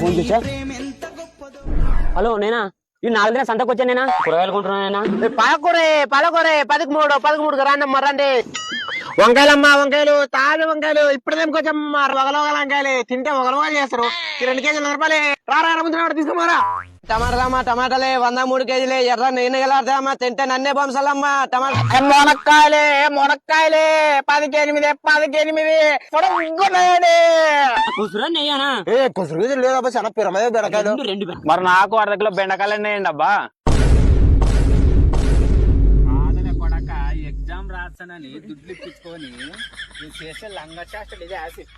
Phone చేసా. Hello నేనా ఈ 4 దిన సంతకు వచ్చా నేనా కూరగాయలు కొంటున్నా. పాలకూరే 13 రాండమ్మ రండి. వంకాయలమ్మా వంకాయలు తాజా వంకాయలు ఇప్పుడు కొంచెం వగలవగల వంకాయలు తింటే వగలవగలు చేస్తారు. 2 కేజీలు 100 రూపాయలే. రారా తీసుకోమారా. టమాటాలమ్మా టమాటాలే 103 కేజీలే. ఎర్ర నేను గెలాడతామా తింటే నన్నే బొంసాలమ్మా. టమాటా మునక్కాయలే 10 కూసురా నెయ్యానా కుసురు లేదబ్బా చాలా పిరమదే బెండకాయలు. మరి నాకు 1/2 కిలో బెండకాయలు ఉన్నాయండి అబ్బా. కొడక ఎగ్జామ్ రాస్తానని దుడ్లు ఇప్పించుకొని చేసే లంగ చేష్టలు ఇదే యాసిడ్.